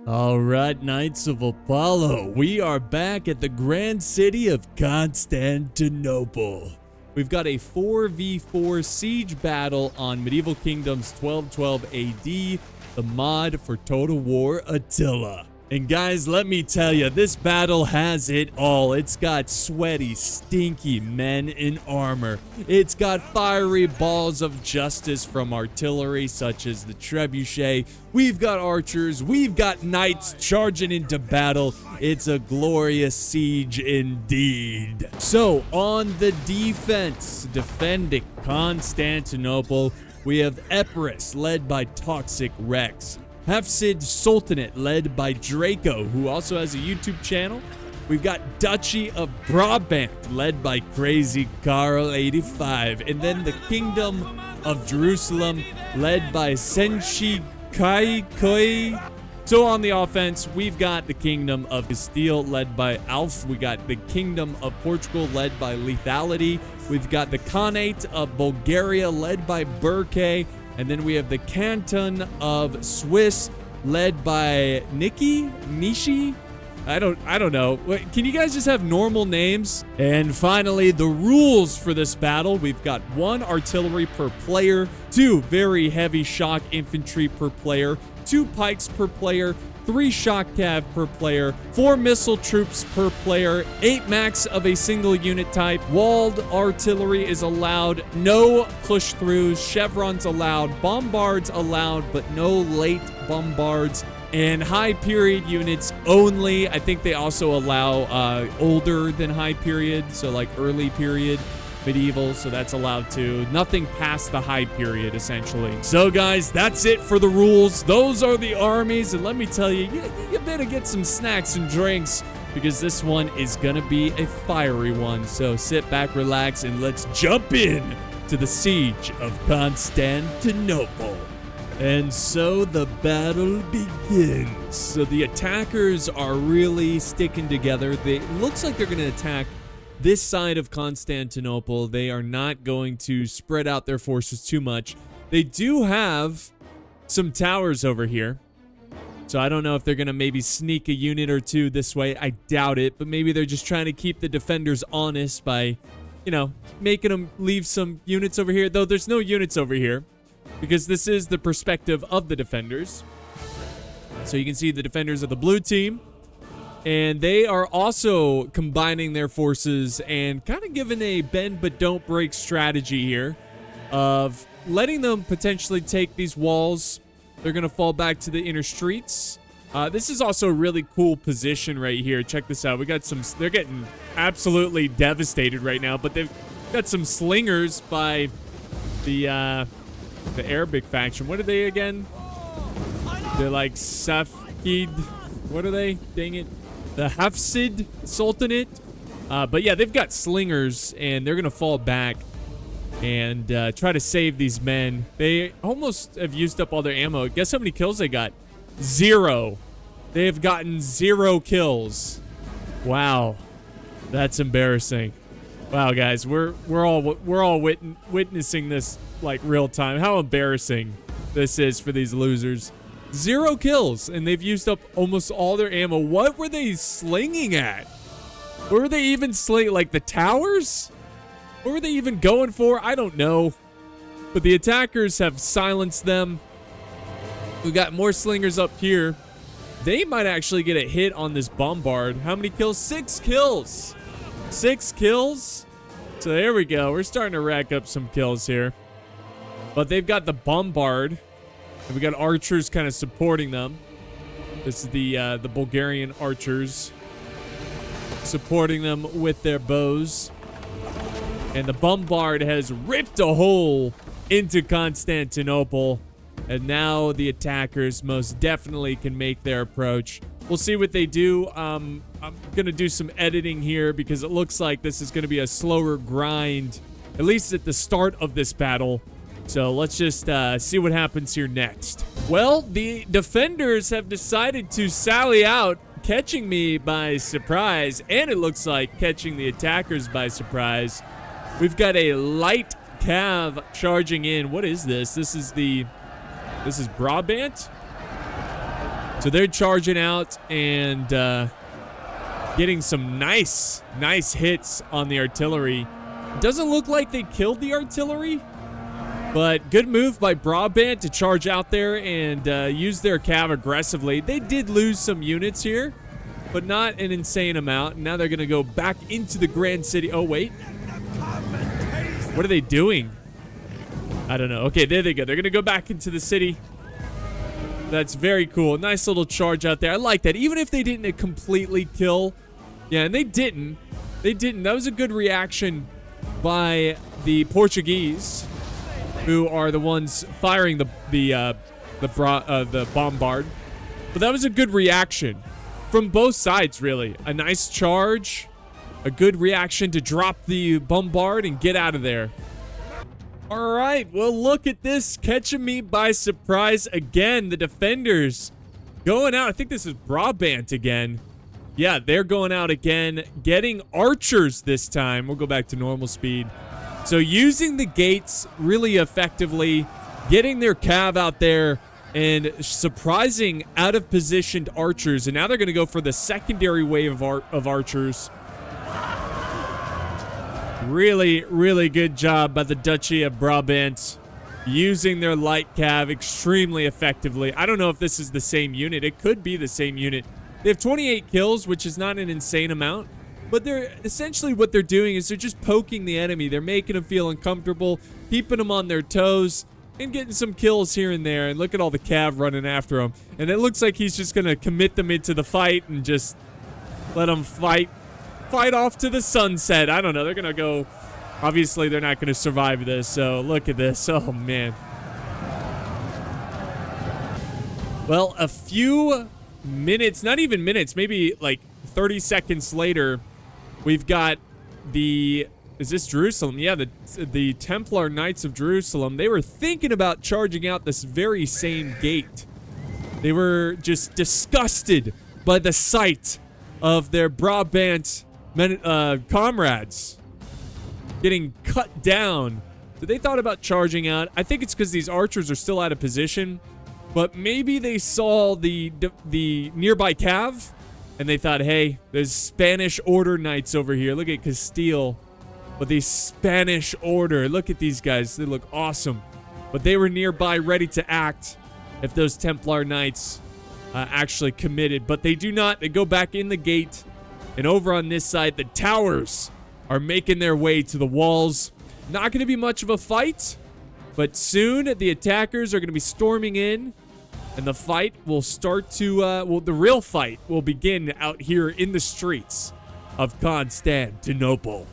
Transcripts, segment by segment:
All right, Knights of Apollo, we are back at the grand city of Constantinople. We've got a 4v4 siege battle on Medieval Kingdoms 1212 AD, the mod for Total War Attila. And guys, let me tell you, this battle has it all. It's got sweaty, stinky men in armor. It's got fiery balls of justice from artillery such as the trebuchet. We've got archers. We've got knights charging into battle. It's a glorious siege indeed. So, on the defense, defending Constantinople, we have Epirus, led by Toxic Rex. Hafsid Sultanate, led by Draco, who also has a YouTube channel. We've got Duchy of Brabant, led by Crazy Carl 85. And then the Kingdom of Jerusalem, led by Senshi Kai Koi. So on the offense, we've got the Kingdom of Castile, led by Alf. We got the Kingdom of Portugal, led by Lethality. We've got the Khanate of Bulgaria, led by Burke. And then we have the Canton of Swiss, led by Nishi? I don't know. Can you guys just have normal names? And finally, the rules for this battle. We've got 1 artillery per player, 2 very heavy shock infantry per player, 2 pikes per player, 3 shock cav per player, 4 missile troops per player, 8 max of a single unit type, walled artillery is allowed, no push-throughs, chevrons allowed, bombards allowed, but no late bombards, and high period units only. I think they also allow older than high period, so like early period. Medieval, so that's allowed too. Nothing past the high period, essentially. So guys, that's it for the rules. Those are the armies, and let me tell you, you better get some snacks and drinks, because this one is gonna be a fiery one. So sit back, relax, and let's jump in to the siege of Constantinople. And so the battle begins. So the attackers are really sticking together. It looks like they're gonna attack this side of Constantinople. They are not going to spread out their forces too much. They do have some towers over here, so I don't know if they're gonna maybe sneak a unit or two this way. I doubt it, but maybe they're just trying to keep the defenders honest by, you know, making them leave some units over here. Though there's no units over here, because this is the perspective of the defenders. So you can see the defenders of the blue team. And they are also combining their forces and kind of giving a bend but don't break strategy here of letting them potentially take these walls. They're going to fall back to the inner streets. This is also a really cool position right here. Check this out. We got some, they're getting absolutely devastated right now, but they've got some slingers by the Arabic faction. What are they again? They're like Safid. What are they? Dang it. The Hafsid Sultanate. But yeah, they've got slingers, and they're going to fall back and try to save these men. They almost have used up all their ammo. Guess how many kills they got? 0. They have gotten 0 kills. Wow. That's embarrassing. Wow, guys, we're all witnessing this like real time. How embarrassing this is for these losers. 0 kills, and they've used up almost all their ammo. What were they slinging at? What were they even slinging? Like the towers? What were they even going for? I don't know. But the attackers have silenced them. We got more slingers up here. They might actually get a hit on this bombard. How many kills? 6 kills. 6 kills. So there we go. We're starting to rack up some kills here. But they've got the bombard. And we got archers kind of supporting them. This is the Bulgarian archers supporting them with their bows. And the bombard has ripped a hole into Constantinople. And now the attackers most definitely can make their approach. We'll see what they do. I'm going to do some editing here because it looks like this is going to be a slower grind, at least at the start of this battle. So let's just see what happens here next. Well, the defenders have decided to sally out, catching me by surprise, and it looks like catching the attackers by surprise. We've got a light cav charging in. What is this? This is Brabant? So they're charging out and getting some nice hits on the artillery. Doesn't look like they killed the artillery, but good move by Brabant to charge out there and use their cav aggressively. They did lose some units here, but not an insane amount. Now they're going to go back into the Grand City. Oh, wait. What are they doing? I don't know. Okay, there they go. They're going to go back into the city. That's very cool. Nice little charge out there. I like that. Even if they didn't completely kill. Yeah, and they didn't. They didn't. That was a good reaction by the Portuguese, who are the ones firing the bombard. But that was a good reaction from both sides, really. A nice charge, a good reaction to drop the bombard and get out of there. All right, well, look at this, catching me by surprise again. The defenders going out. I think this is Brabant again. Yeah, they're going out again, getting archers this time. We'll go back to normal speed. So using the gates really effectively, getting their cav out there and surprising out of positioned archers. And now they're going to go for the secondary wave of archers. Really good job by the Duchy of Brabant using their light cav extremely effectively. I don't know if this is the same unit. It could be the same unit. They have 28 kills, which is not an insane amount, but they're essentially what they're doing is they're just poking the enemy. They're making them feel uncomfortable, keeping them on their toes, and getting some kills here and there. And look at all the cav running after him. And it looks like he's just going to commit them into the fight and just let them fight off to the sunset. I don't know. They're going to go. Obviously, they're not going to survive this. So look at this. Oh, man. Well, a few minutes, not even minutes, maybe like 30 seconds later, we've got the, is this Jerusalem? Yeah, the Templar Knights of Jerusalem. They were thinking about charging out this very same gate. They were just disgusted by the sight of their Brabant comrades getting cut down. So they thought about charging out. I think it's because these archers are still out of position, but maybe they saw the nearby cav and they thought, hey, there's Spanish Order Knights over here. Look at Castile with the Spanish Order. Look at these guys. They look awesome. But they were nearby ready to act if those Templar Knights actually committed. But they do not. They go back in the gate. And over on this side, the towers are making their way to the walls. Not going to be much of a fight, but soon the attackers are going to be storming in, and the fight will start to, the real fight will begin out here in the streets of Constantinople.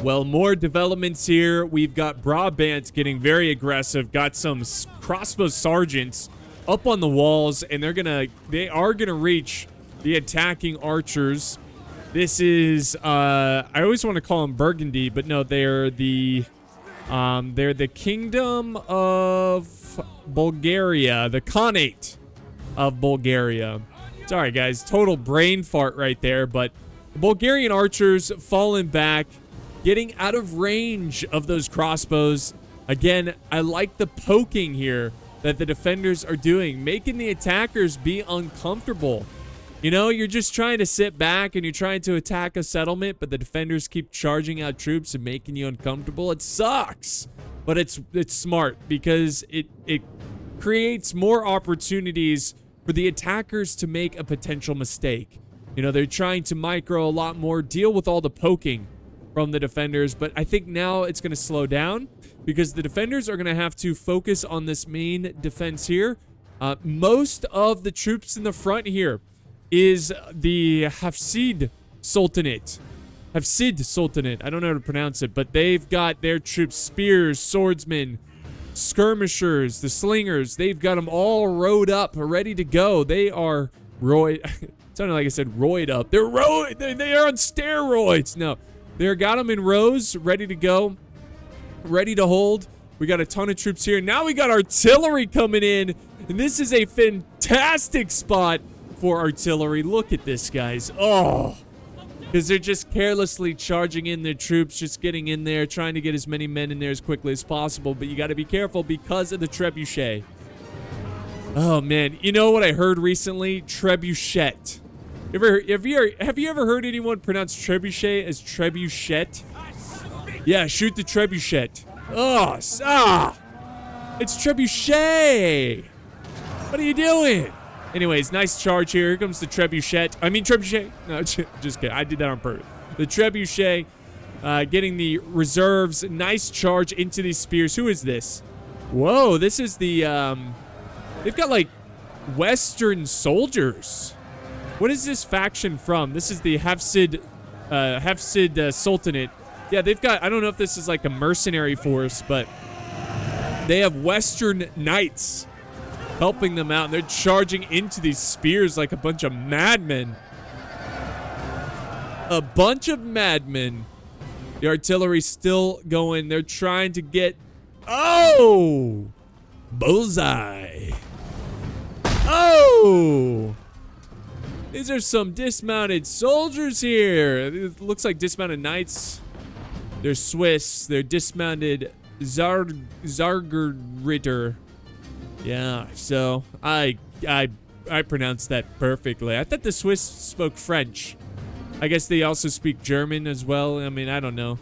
Well, more developments here. We've got Brabant getting very aggressive, got some crossbow sergeants up on the walls, and they are gonna reach the attacking archers. This is, I always want to call them Burgundy, but no, they're the Kingdom of Bulgaria, the Khanate of Bulgaria. Sorry, guys, total brain fart right there, but the Bulgarian archers falling back, getting out of range of those crossbows. Again, I like the poking here that the defenders are doing, making the attackers be uncomfortable. You know, you're just trying to sit back and you're trying to attack a settlement, but the defenders keep charging out troops and making you uncomfortable. It sucks, but it's smart because it creates more opportunities for the attackers to make a potential mistake. You know, they're trying to micro a lot more, deal with all the poking from the defenders, but I think now it's going to slow down because the defenders are going to have to focus on this main defense here. Most of the troops in the front here is the Hafsid Sultanate. Hafsid Sultanate. I don't know how to pronounce it, but they've got their troops, spears, swordsmen, skirmishers, the slingers. They've got them all rowed up, ready to go. They are sounded like I said roid up. They're roid. They are on steroids. No, they're got them in rows, ready to go, ready to hold. We got a ton of troops here. Now we got artillery coming in, and this is a fantastic spot for artillery. Look at this, guys. Oh, because they're just carelessly charging in their troops, just getting in there, trying to get as many men in there as quickly as possible. But you got to be careful because of the trebuchet. Oh man, you know what I heard recently? Trebuchet. Have you ever heard anyone pronounce trebuchet as trebuchet? Yeah, shoot the trebuchet. Oh, it's trebuchet. What are you doing? Anyways, nice charge here. Here comes the trebuchet. I mean trebuchet. No, just kidding. I did that on purpose. The trebuchet, getting the reserves. Nice charge into these spears. Who is this? Whoa, this is the, they've got like Western soldiers. What is this faction from? This is the Hafsid Sultanate. Yeah, they've got, I don't know if this is like a mercenary force, but they have Western knights helping them out, and they're charging into these spears like a bunch of madmen. A bunch of madmen. The artillery's still going. They're trying to get... Oh! Bullseye. Oh! These are some dismounted soldiers here. It looks like dismounted knights. They're Swiss. They're dismounted Zargritter. Yeah, so I pronounced that perfectly. I thought the Swiss spoke French. I guess they also speak German as well. I mean, I don't know.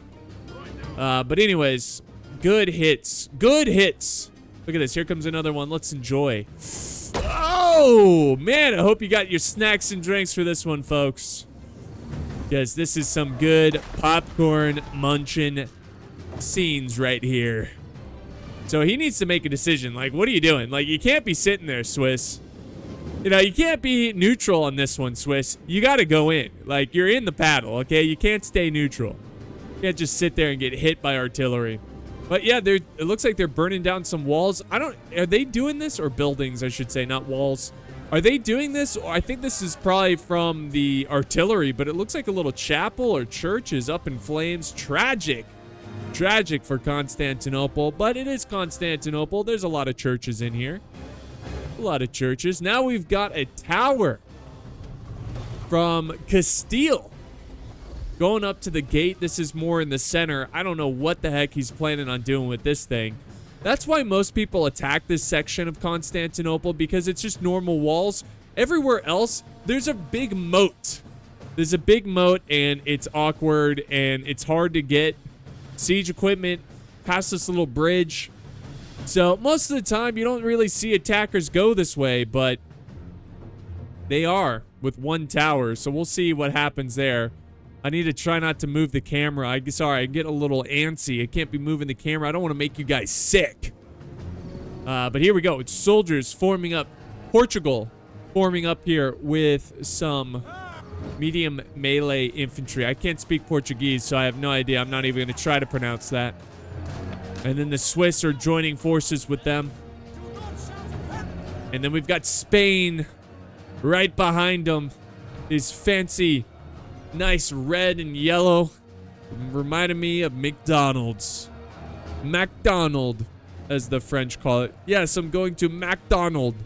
But anyways, good hits. Good hits. Look at this. Here comes another one. Let's enjoy. Oh, man. I hope you got your snacks and drinks for this one, folks. Because this is some good popcorn munching scenes right here. So he needs to make a decision. Like, what are you doing? Like, you can't be sitting there, Swiss. You know, you can't be neutral on this one, Swiss. You got to go in. Like, you're in the battle, okay? You can't stay neutral. You can't just sit there and get hit by artillery. But yeah, it looks like they're burning down some walls. Are they doing this? Or buildings, I should say, not walls. Are they doing this? I think this is probably from the artillery, but it looks like a little chapel or church is up in flames. Tragic. Tragic for Constantinople, but it is Constantinople. There's a lot of churches in here. A lot of churches. Now we've got a tower from Castile going up to the gate. This is more in the center. I don't know what the heck he's planning on doing with this thing. That's why most people attack this section of Constantinople, because it's just normal walls. Everywhere else, there's a big moat. There's a big moat, and it's awkward, and it's hard to get siege equipment past this little bridge. So most of the time you don't really see attackers go this way, but they are with one tower. So we'll see what happens there. I need to try not to move the camera. I get a little antsy. I can't be moving the camera. I don't want to make you guys sick. But here we go. It's soldiers forming up. Portugal forming up here with some medium melee infantry. I can't speak Portuguese, so I have no idea. I'm not even going to try to pronounce that. And then the Swiss are joining forces with them. And then we've got Spain right behind them. These fancy, nice red and yellow. Reminded me of McDonald's. McDonald, as the French call it. Yes, I'm going to McDonald.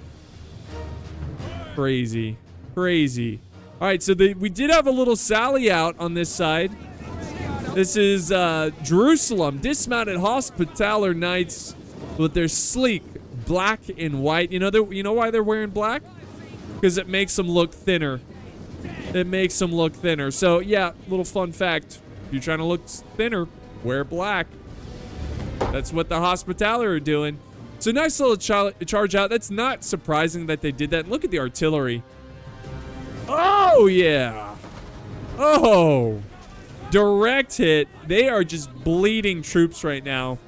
Crazy. Crazy. All right, so we did have a little sally out on this side. This is Jerusalem. Dismounted Hospitaller Knights with their sleek black and white. You know why they're wearing black? Because it makes them look thinner. It makes them look thinner. So, yeah, little fun fact. If you're trying to look thinner, wear black. That's what the Hospitaller are doing. So, nice little charge out. That's not surprising that they did that. Look at the artillery. Oh, yeah. Oh. Direct hit. They are just bleeding troops right now.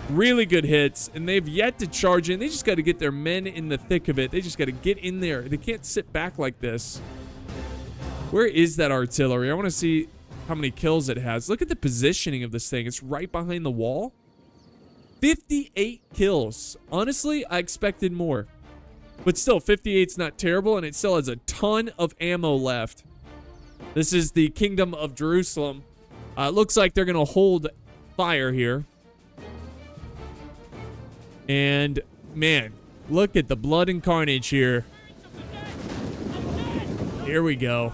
Really good hits. And they've yet to charge in. They just got to get their men in the thick of it. They just got to get in there. They can't sit back like this. Where is that artillery? I want to see how many kills it has. Look at the positioning of this thing. It's right behind the wall. 58 kills. Honestly, I expected more. But still, 58's not terrible, and it still has a ton of ammo left. This is the Kingdom of Jerusalem. It looks like they're going to hold fire here. And, man, look at the blood and carnage here. Here we go.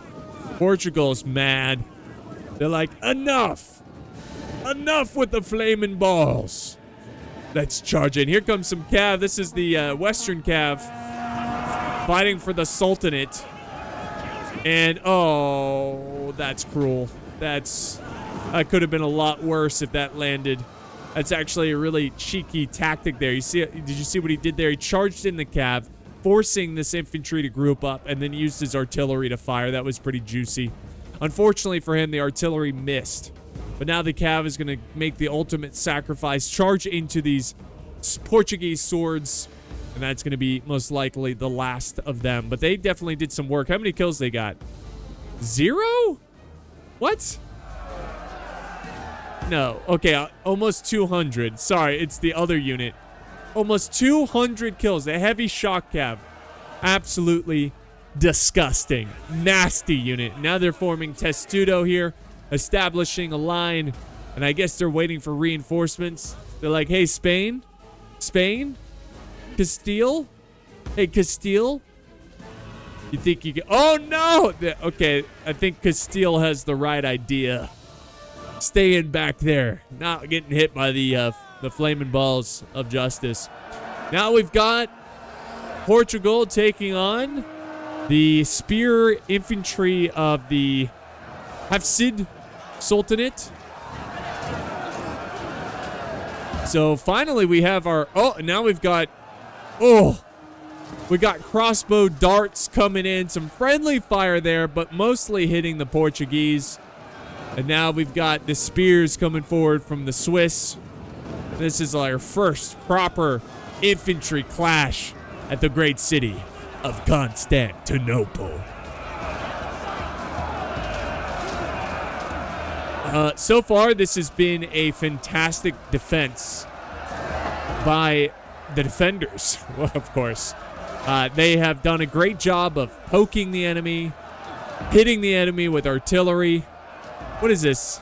Portugal's mad. They're like, enough. Enough with the flaming balls. Let's charge in. Here comes some cav. This is the Western cav. fighting for the Sultanate. And, oh, that's cruel. That could have been a lot worse if that landed. That's actually a really cheeky tactic there. Did you see what he did there? He charged in the cav, forcing this infantry to group up, and then used his artillery to fire. That was pretty juicy. Unfortunately for him, the artillery missed. But now the cav is going to make the ultimate sacrifice, charge into these Portuguese swords, and that's going to be most likely the last of them. But they definitely did some work. How many kills they got? 0? What? No. Okay, almost 200. Sorry, it's the other unit. Almost 200 kills. A heavy shock cav. Absolutely disgusting. Nasty unit. Now they're forming Testudo here, establishing a line, and I guess they're waiting for reinforcements. They're like, hey, Spain? Spain? Castile? Hey, Castile? You think you can... Oh, no! Okay, I think Castile has the right idea. Staying back there. Not getting hit by the flaming balls of justice. Now we've got Portugal taking on the spear infantry of the Hafsid Sultanate. So finally we have our... Oh, now we've got... Oh, we got crossbow darts coming in. Some friendly fire there, but mostly hitting the Portuguese. And now we've got the spears coming forward from the Swiss. This is our first proper infantry clash at the great city of Constantinople. So far, this has been a fantastic defense by the defenders, of course. They have done a great job of poking the enemy, hitting the enemy with artillery. What is this?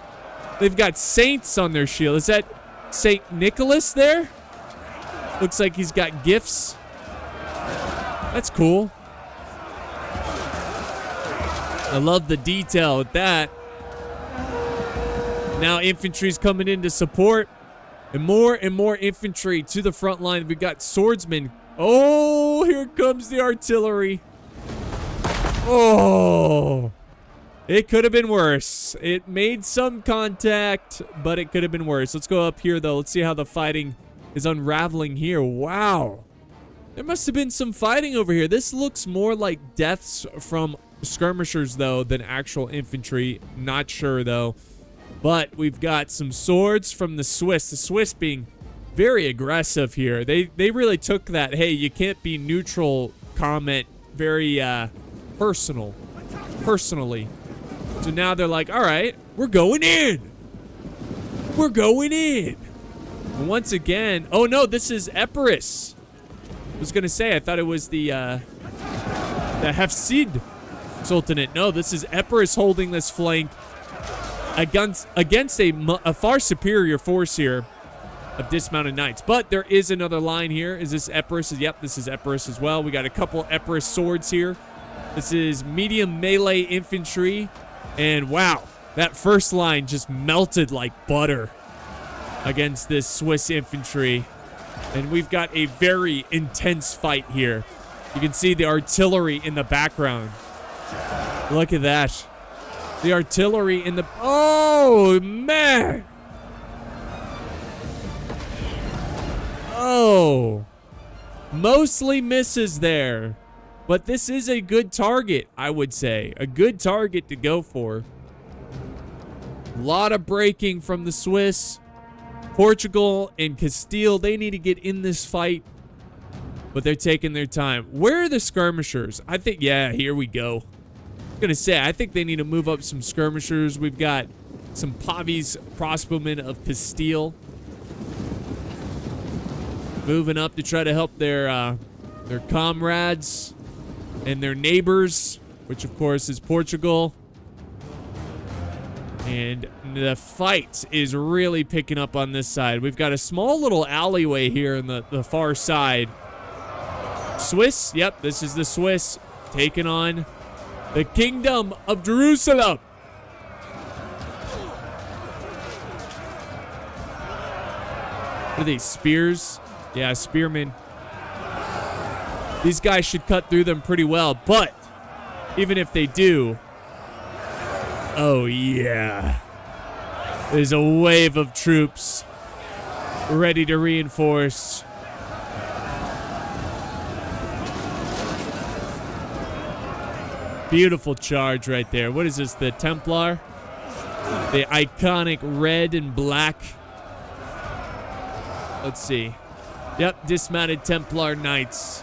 They've got saints on their shield. Is that Saint Nicholas there? Looks like he's got gifts. That's cool. I love the detail with that. Now infantry's coming in to support. And more infantry to the front line. We've got swordsmen. Oh, here comes the artillery. Oh, it could have been worse. It made some contact, but it could have been worse. Let's go up here, though. Let's see how the fighting is unraveling here. Wow. There must have been some fighting over here. This looks more like deaths from skirmishers, though, than actual infantry. Not sure, though. But we've got some swords from the Swiss. The Swiss being very aggressive here. They really took that, hey, you can't be neutral comment very personally. So now they're like, all right, we're going in. We're going in. And once again, oh no, this is Epirus. I was going to say, I thought it was the Hafsid Sultanate. No, this is Epirus holding this flank against a far superior force here of dismounted knights. But there is another line here. Is this Epirus? Yep, this is Epirus as well. We got a couple Epirus swords here. This is medium melee infantry. And wow, that first line just melted like butter against this Swiss infantry. And we've got a very intense fight here. You can see the artillery in the background. Look at that. The artillery in the... Oh, man. Oh. Mostly misses there. But this is a good target, I would say. A good target to go for. A lot of breaking from the Swiss. Portugal and Castile, they need to get in this fight. But they're taking their time. Where are the skirmishers? I think, yeah, here we go. I'm going to say, I think they need to move up some skirmishers. We've got some Pavis crossbowmen of Castile. Moving up to try to help their comrades and their neighbors, which of course is Portugal. And the fight is really picking up on this side. We've got a small little alleyway here on the far side. Swiss, yep, this is the Swiss taking on the Kingdom of Jerusalem. What are these, spears? Yeah, spearmen. These guys should cut through them pretty well, but even if they do, oh yeah, there's a wave of troops ready to reinforce. Beautiful charge right there. What is this, the Templar? The iconic red and black. Let's see. Yep, dismounted Templar Knights.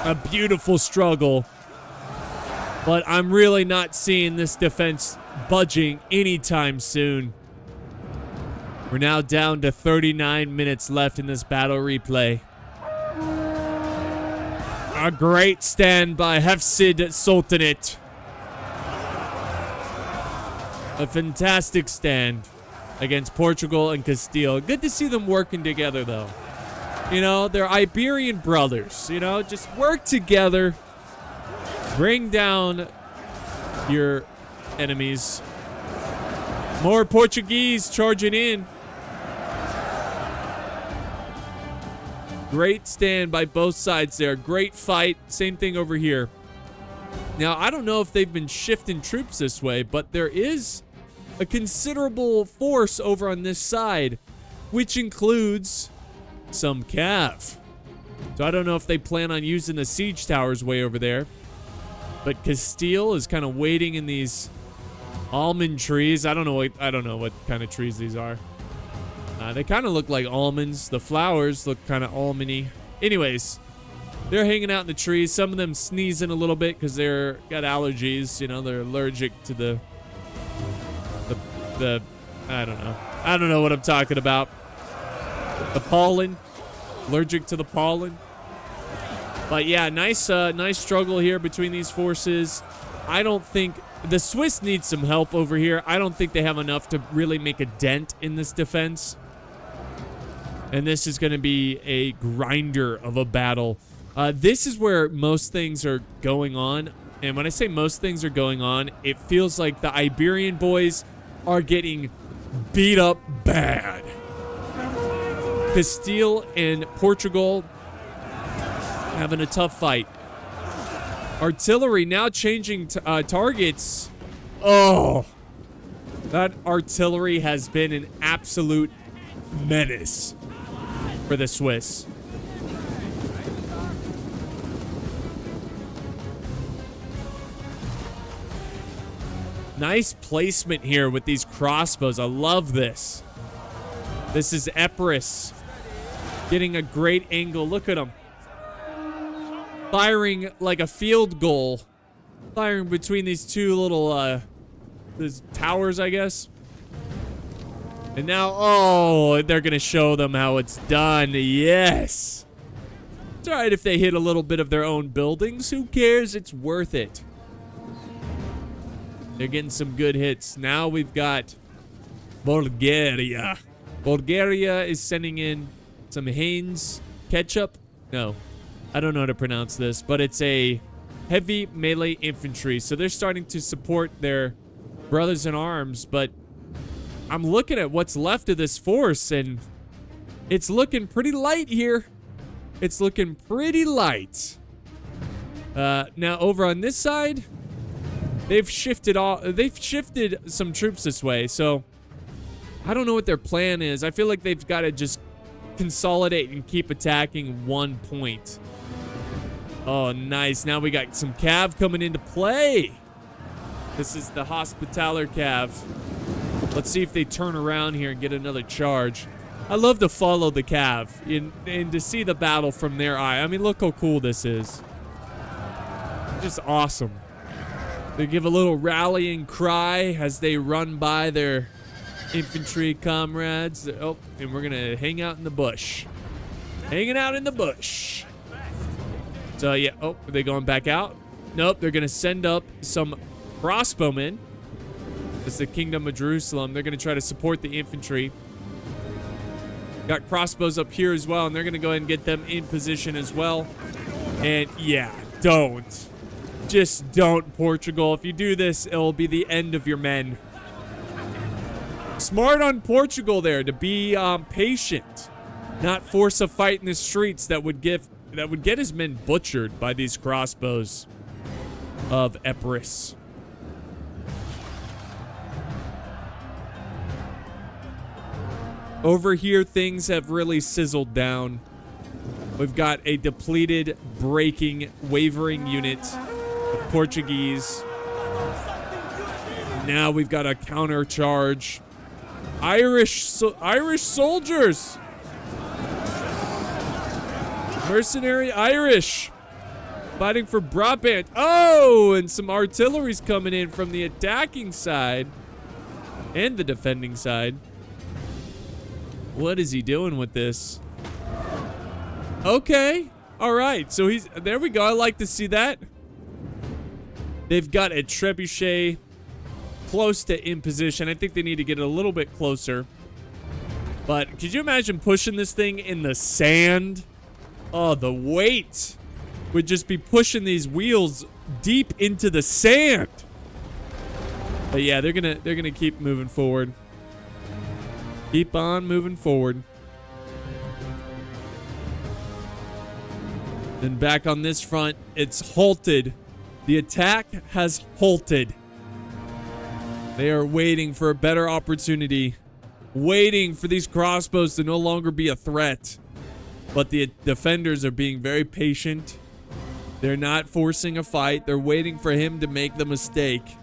A beautiful struggle, but I'm really not seeing this defense budging anytime soon. We're now down to 39 minutes left in this battle replay. A great stand by Hafsid Sultanate. A fantastic stand against Portugal and Castile. Good to see them working together, though. You know, they're Iberian brothers. You know, just work together. Bring down your enemies. More Portuguese charging in. Great stand by both sides there. Great fight. Same thing over here. Now, I don't know if they've been shifting troops this way, but there is a considerable force over on this side, which includes some cav. So I don't know if they plan on using the siege towers way over there. But Castile is kind of waiting in these almond trees. I don't know what kind of trees these are. They kind of look like almonds. The flowers look kind of almondy. Anyways, they're hanging out in the trees. Some of them sneezing a little bit because they're got allergies. You know, they're allergic to the I don't know. I don't know what I'm talking about. The pollen. Allergic to the pollen. But yeah, nice struggle here between these forces. I don't think the Swiss need some help over here. I don't think they have enough to really make a dent in this defense. And this is going to be a grinder of a battle. This is where most things are going on. And when I say most things are going on, it feels like the Iberian boys are getting beat up bad. Castile and Portugal having a tough fight. Artillery now changing targets. Oh, that artillery has been an absolute menace for the Swiss. Nice placement here with these crossbows. I love this. This is Epirus getting a great angle. Look at him. Firing like a field goal. Firing between these two little these towers, I guess. And now, oh, they're going to show them how it's done. Yes. It's all right if they hit a little bit of their own buildings. Who cares? It's worth it. They're getting some good hits. Now we've got Bulgaria. Bulgaria is sending in some Haynes ketchup. No, I don't know how to pronounce this, but it's a heavy melee infantry. So they're starting to support their brothers in arms, but I'm looking at what's left of this force, and it's looking pretty light here. It's looking pretty light. Now over on this side, they've shifted some troops this way, so I don't know what their plan is. I feel like they've got to just consolidate and keep attacking one point. Oh, nice. Now we got some cav coming into play. This is the Hospitaller cav. Let's see if they turn around here and get another charge. I love to follow the cav and to see the battle from their eye. I mean, look how cool this is. Just awesome. They give a little rallying cry as they run by their infantry comrades. Oh, and we're gonna hang out in the bush. Hanging out in the bush. So yeah, oh, are they going back out? Nope, they're gonna send up some crossbowmen. It's the Kingdom of Jerusalem. They're gonna try to support the infantry. Got crossbows up here as well, and they're gonna go ahead and get them in position as well. And yeah, don't Just don't, Portugal. If you do this, it'll be the end of your men. Smart on Portugal there to be patient, not force a fight in the streets that would get his men butchered by these crossbows of Epirus. Over here, things have really sizzled down. We've got a depleted, breaking, wavering unit of Portuguese. Now we've got a counter charge. Irish soldiers. Mercenary Irish. Fighting for Brabant. Oh, and some artillery's coming in from the attacking side and the defending side. What is he doing with this? Okay. All right. So there we go. I like to see that. They've got a trebuchet close to in position. I think they need to get a little bit closer. But could you imagine pushing this thing in the sand? Oh, the weight would just be pushing these wheels deep into the sand. But yeah, they're gonna keep moving forward. Keep on moving forward. Then back on this front, it's halted. The attack has halted. They are waiting for a better opportunity. Waiting for these crossbows to no longer be a threat. But the defenders are being very patient. They're not forcing a fight. They're waiting for him to make the mistake.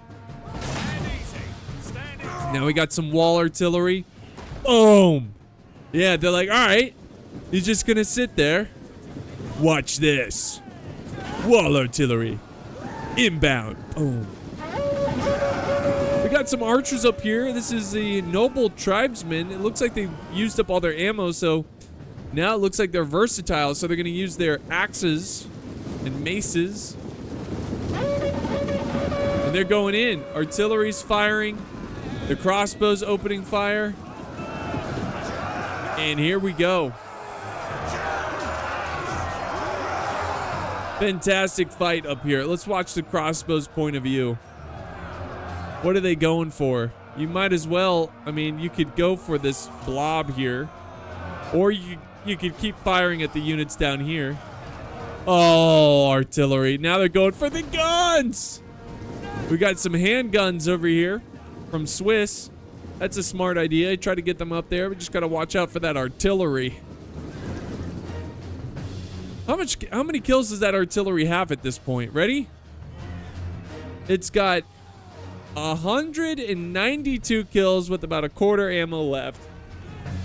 Now we got some wall artillery. Boom. Yeah, they're like, all right. He's just going to sit there. Watch this. Wall artillery. Inbound. Boom. We got some archers up here. This is the noble tribesmen. It looks like they used up all their ammo, so now it looks like they're versatile, so they're going to use their axes and maces. And they're going in. Artillery's firing. The crossbows opening fire. And here we go. Fantastic fight up here. Let's watch the crossbows point of view. What are they going for? You might as well, I mean, you could go for this blob here. Or you could keep firing at the units down here. Oh, artillery. Now they're going for the guns. We got some handguns over here from Swiss. That's a smart idea. Try to get them up there. We just got to watch out for that artillery. How many kills does that artillery have at this point? Ready? It's got 192 kills with about a quarter ammo left.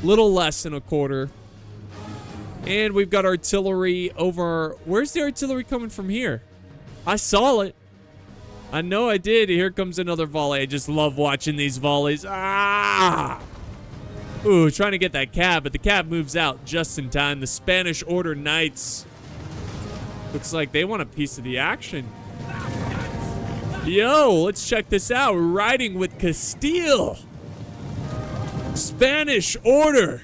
Little less than a quarter. And we've got artillery over... Where's the artillery coming from here? I saw it. I know I did. Here comes another volley. I just love watching these volleys. Ah! Ooh, trying to get that cab, but the cab moves out just in time. The Spanish Order Knights. Looks like they want a piece of the action. Yo, let's check this out. We're riding with Castile. Spanish Order.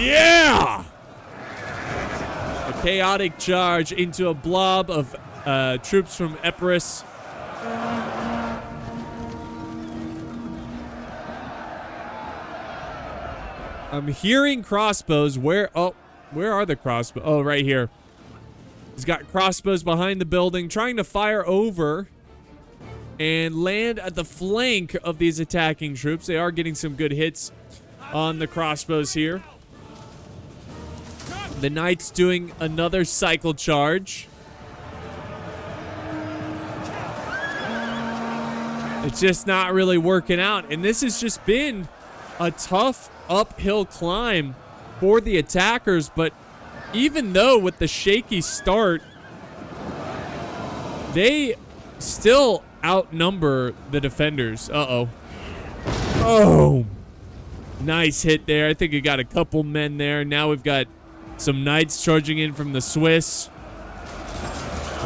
Yeah! A chaotic charge into a blob of troops from Epirus. I'm hearing crossbows. Where are the crossbows? Oh, right here. He's got crossbows behind the building, trying to fire over and land at the flank of these attacking troops. They are getting some good hits on the crossbows here. The Knights doing another cycle charge. It's just not really working out. And this has just been a tough uphill climb for the attackers. But even though with the shaky start, they still outnumber the defenders. Uh-oh. Oh. Nice hit there. I think we got a couple men there. Now we've got some Knights charging in from the Swiss.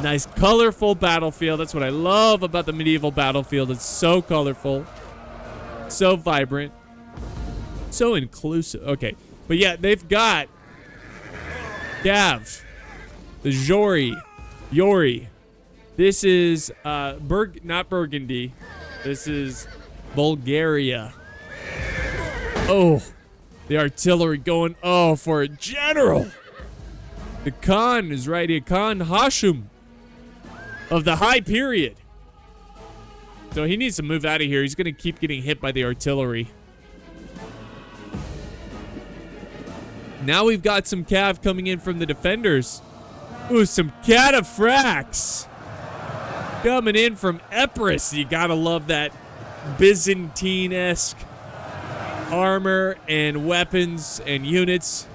Nice colorful battlefield. That's what I love about the medieval battlefield. It's so colorful. So vibrant. So inclusive. Okay. But yeah, they've got Gav The Yori. This is not Burgundy. This is Bulgaria. Oh, the artillery going for a general. The Khan is right here. Khan Hashim of the High Period. So he needs to move out of here. He's going to keep getting hit by the artillery. Now we've got some cav coming in from the defenders. Ooh, some cataphracts coming in from Epirus. You gotta love that Byzantine-esque armor and weapons and units.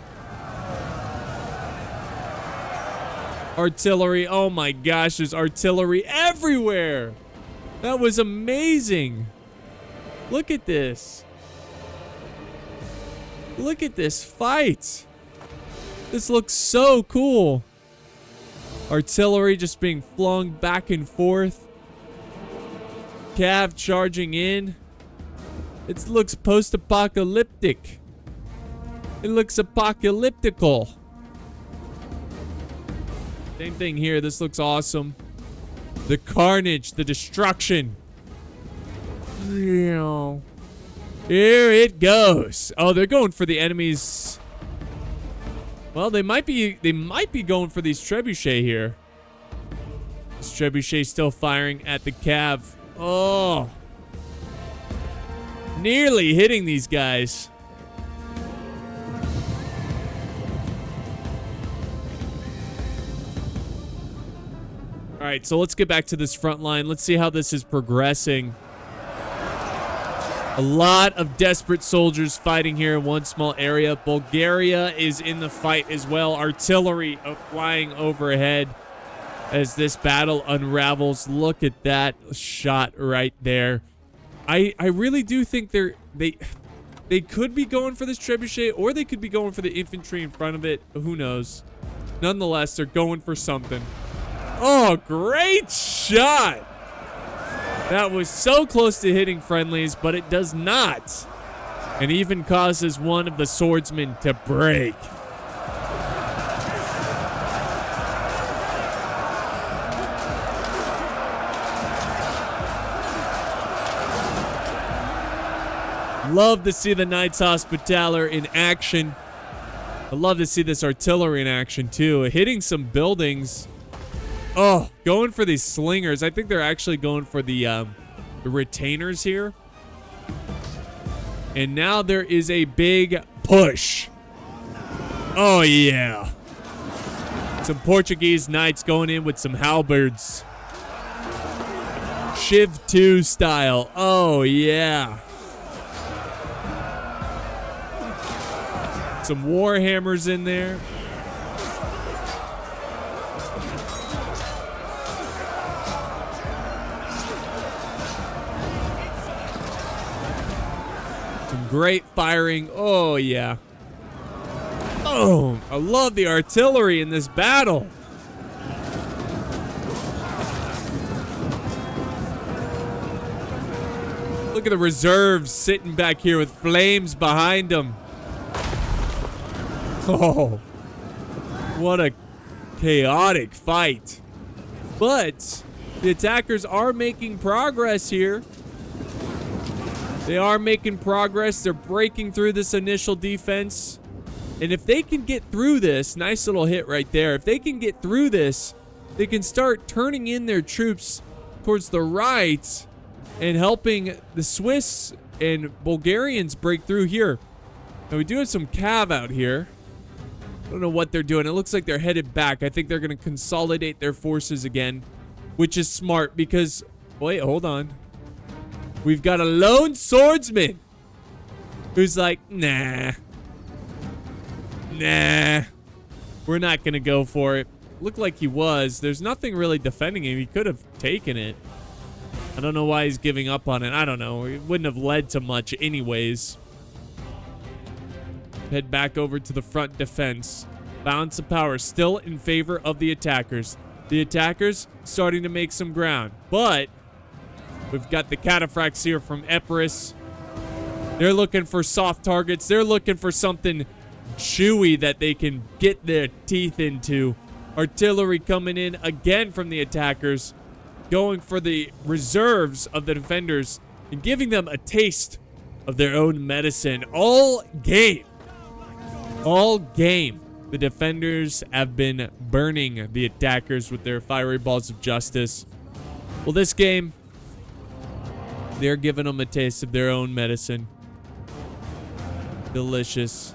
Artillery. Oh my gosh, there's artillery everywhere. That was amazing. Look at this. Look at this fight. This looks so cool. Artillery just being flung back and forth. Cav charging in. It looks post-apocalyptic. It looks apocalyptical. Same thing here. This looks awesome. The carnage, the destruction. Here it goes. Oh, they're going for the enemies. Well, they might be going for these trebuchet here. This trebuchet still firing at the cav. Oh. Nearly hitting these guys. All right, so let's get back to this front line. Let's see how this is progressing. A lot of desperate soldiers fighting here in one small area. Bulgaria is in the fight as well. Artillery flying overhead as this battle unravels. Look at that shot right there. I really do think they could be going for this trebuchet, or they could be going for the infantry in front of it. Who knows? Nonetheless, they're going for something. Oh, great shot! That was so close to hitting friendlies, but it does not. And even causes one of the swordsmen to break. Love to see the Knights Hospitaller in action. I love to see this artillery in action too. Hitting some buildings. Oh, going for these slingers. I think they're actually going for the retainers here. And now there is a big push. Oh, yeah. Some Portuguese knights going in with some halberds. Shiv 2 style. Oh, yeah. Some warhammers in there. Great firing. Oh, yeah. Oh, I love the artillery in this battle. Look at the reserves sitting back here with flames behind them. Oh, what a chaotic fight. But the attackers are making progress here. They are making progress. They're breaking through this initial defense. And if they can get through this, nice little hit right there. If they can get through this, they can start turning in their troops towards the right and helping the Swiss and Bulgarians break through here. Now we do have some cav out here. I don't know what they're doing. It looks like they're headed back. I think they're going to consolidate their forces again, which is smart because, wait, hold on. We've got a lone swordsman who's like, nah, we're not going to go for it. Looked like he was. There's nothing really defending him. He could have taken it. I don't know why he's giving up on it. I don't know. It wouldn't have led to much anyways. Head back over to the front defense. Balance of power still in favor of the attackers. The attackers starting to make some ground, but we've got the cataphracts here from Epirus. They're looking for soft targets. They're looking for something chewy that they can get their teeth into. Artillery coming in again from the attackers, going for the reserves of the defenders and giving them a taste of their own medicine. All game, the defenders have been burning the attackers with their fiery balls of justice. Well, this game, they're giving them a taste of their own medicine. Delicious.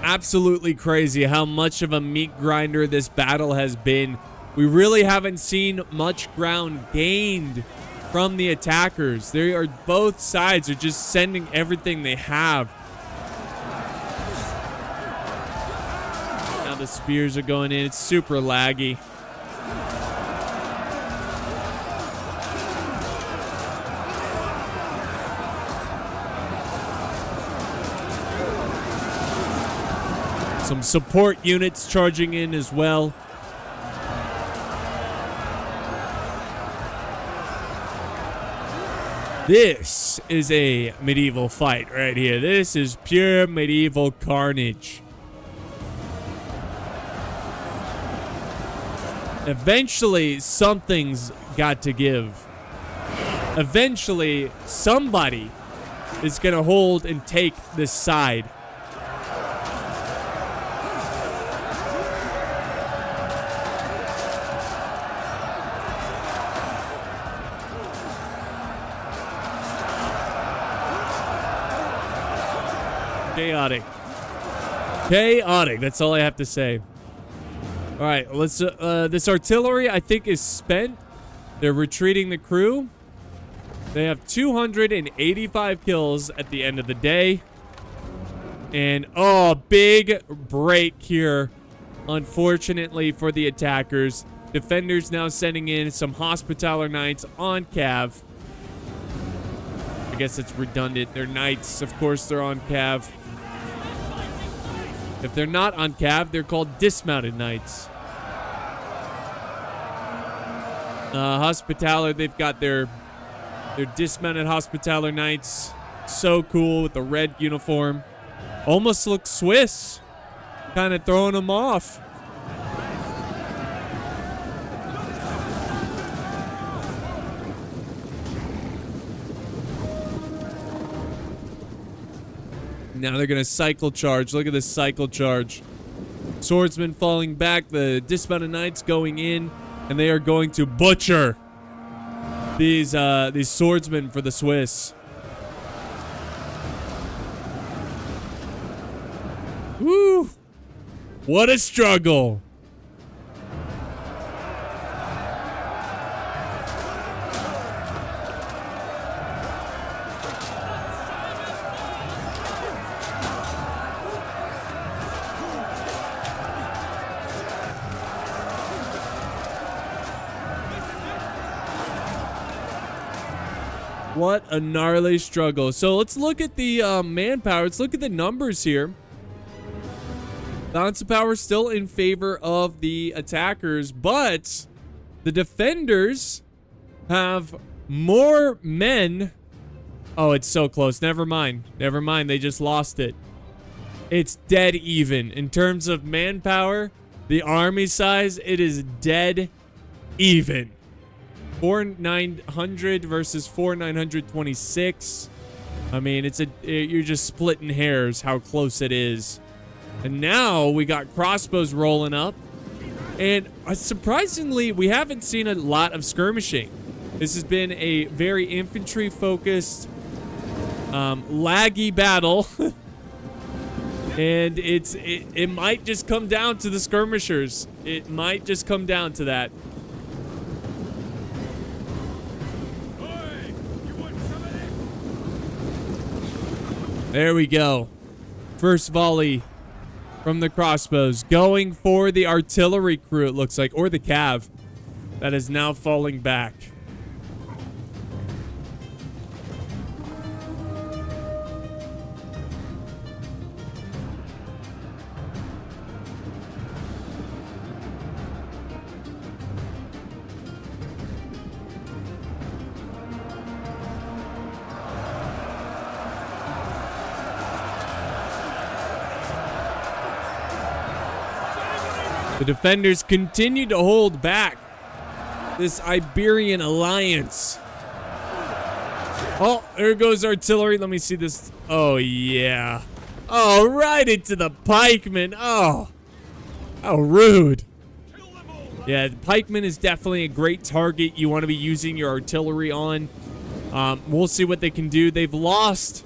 Absolutely crazy how much of a meat grinder this battle has been. We really haven't seen much ground gained from the attackers. They are, both sides are just sending everything they have. Now the spears are going in. It's super laggy. Some support units charging in as well. This is a medieval fight right here. This is pure medieval carnage. Eventually, something's got to give. Eventually, somebody is going to hold and take this side. Chaotic. That's all I have to say. All right, let's. This artillery, I think, is spent. They're retreating the crew. They have 285 kills at the end of the day. And, oh, big break here, unfortunately, for the attackers. Defenders now sending in some Hospitaller Knights on Cav. I guess it's redundant. They're Knights. Of course, they're on Cav. If they're not on Cav, they're called dismounted Knights. Hospitaller, they've got their dismounted Hospitaller Knights. So cool with the red uniform. Almost looks Swiss. Kind of throwing them off. Now they're going to cycle charge. Look at this cycle charge. Swordsmen falling back. The dismounted knights going in. And they are going to butcher these swordsmen for the Swiss. Woo! What a struggle. What a gnarly struggle. So let's look at the manpower. Let's look at the numbers here. Balance of power still in favor of the attackers, but the defenders have more men. Oh, it's so close. Never mind. Never mind. They just lost it. It's dead even. In terms of manpower, the army size, it is dead even. 4,900 versus 4,926. I mean, you're just splitting hairs how close it is. And now we got crossbows rolling up. And surprisingly, we haven't seen a lot of skirmishing. This has been a very infantry-focused, laggy battle. And it might just come down to the skirmishers. It might just come down to that. There we go. First volley from the crossbows. Going for the artillery crew, it looks like. Or the cav. That is now falling back. The defenders continue to hold back this Iberian alliance. Oh, there goes artillery. Let me see this. Oh, yeah. Oh, right into the pikemen. Oh, how rude. Yeah, the pikeman is definitely a great target you want to be using your artillery on. We'll see what they can do. They've lost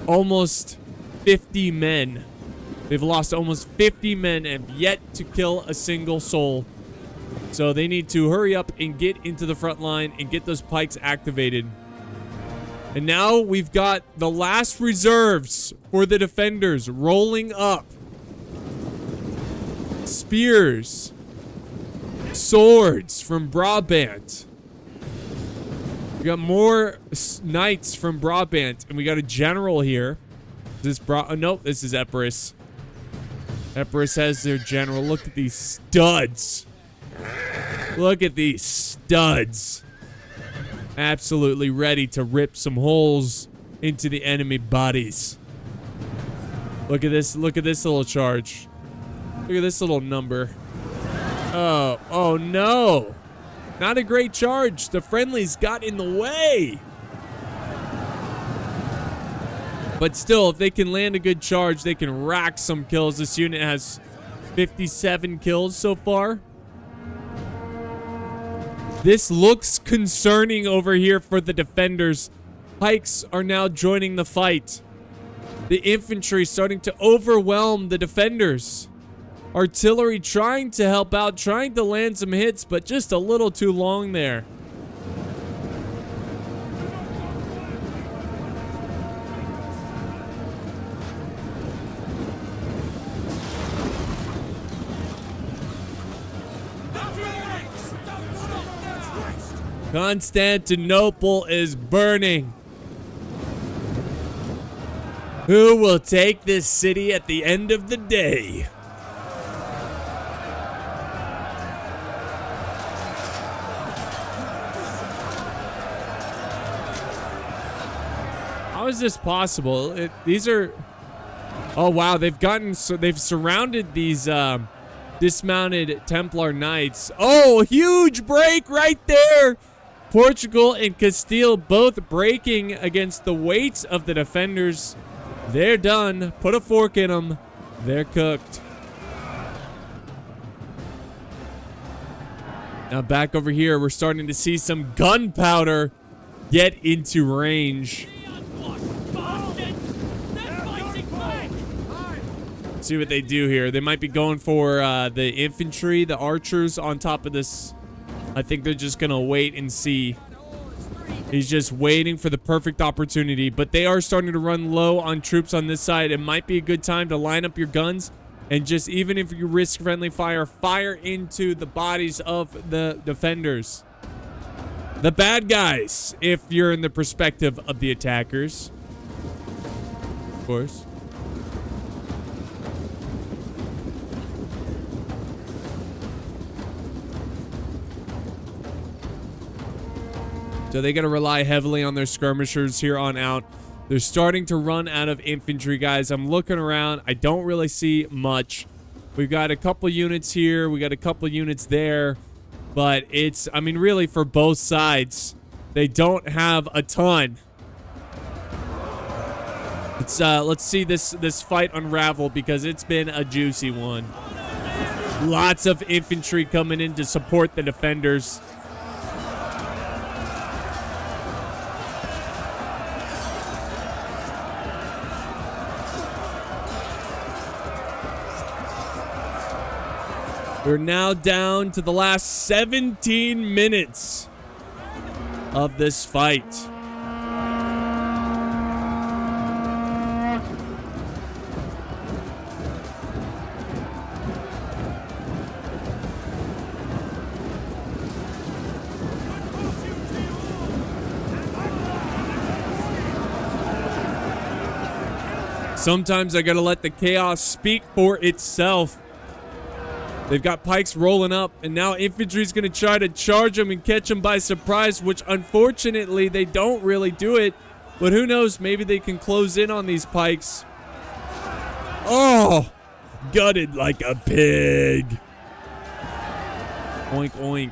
almost 50 men. They've lost almost 50 men and have yet to kill a single soul. So they need to hurry up and get into the front line and get those pikes activated. And now we've got the last reserves for the defenders rolling up. Spears. Swords from Brabant. We got more knights from Brabant, and we got a general here. Nope, this is Epirus. Epirus has their general. Look at these studs. Look at these studs. Absolutely ready to rip some holes into the enemy bodies. Look at this. Look at this little charge. Look at this little number. Oh no. Not a great charge. The friendlies got in the way. But still, if they can land a good charge, they can rack some kills. This unit has 57 kills so far. This looks concerning over here for the defenders. Pikes are now joining the fight. The infantry starting to overwhelm the defenders. Artillery trying to help out, trying to land some hits, but just a little too long there. Constantinople is burning. Who will take this city at the end of the day? How is this possible? These are... Oh, wow. They've surrounded these dismounted Templar knights. Oh, huge break right there. Portugal and Castile both breaking against the weight of the defenders. They're done. Put a fork in them. They're cooked. Now back over here, we're starting to see some gunpowder get into range. See what they do here. They might be going for the infantry, the archers on top of this. I think they're just gonna wait and see. He's just waiting for the perfect opportunity, but they are starting to run low on troops on this side. It might be a good time to line up your guns and just, even if you risk friendly fire, fire into the bodies of the defenders. The bad guys, if you're in the perspective of the attackers. Of course. So they got to rely heavily on their skirmishers here on out. They're starting to run out of infantry, guys. I'm looking around. I don't really see much. We've got a couple units here. We got a couple units there. But it's, I mean, really for both sides, they don't have a ton. Let's see this fight unravel because it's been a juicy one. Lots of infantry coming in to support the defenders. We're now down to the last 17 minutes of this fight. Sometimes I gotta let the chaos speak for itself. They've got pikes rolling up, and now infantry's going to try to charge them and catch them by surprise, which unfortunately they don't really do it. But who knows, maybe they can close in on these pikes. Oh, gutted like a pig. Oink, oink.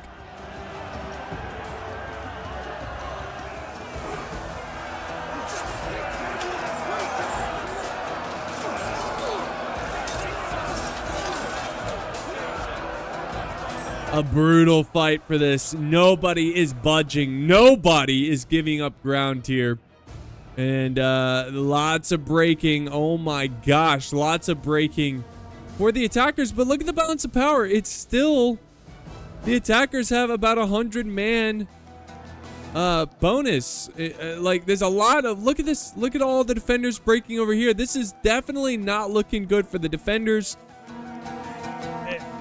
A brutal fight for this. Nobody is budging. Nobody is giving up ground here. And lots of braking. Oh my gosh. Lots of braking for the attackers. But look at the balance of power. It's still... The attackers have about 100-man bonus. Like, there's a lot of... Look at this. Look at all the defenders breaking over here. This is definitely not looking good for the defenders.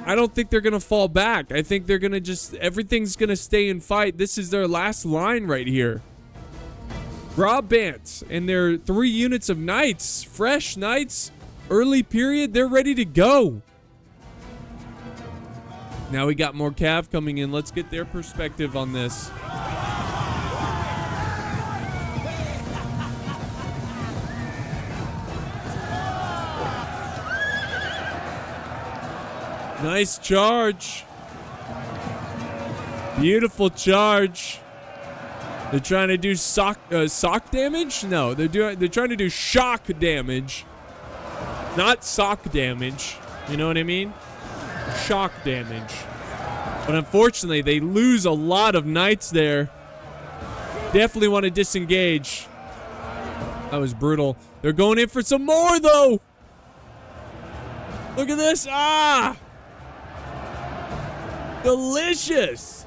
I don't think they're going to fall back. I think they're going to just... Everything's going to stay in fight. This is their last line right here. Brabant and their 3 units of knights. Fresh knights. Early period. They're ready to go. Now we got more Cav coming in. Let's get their perspective on this. Nice charge. Beautiful charge. They're trying to do sock damage? No, they're trying to do shock damage. Not sock damage. You know what I mean? Shock damage. But unfortunately, they lose a lot of knights there. Definitely want to disengage. That was brutal. They're going in for some more, though. Look at this. Ah! Delicious.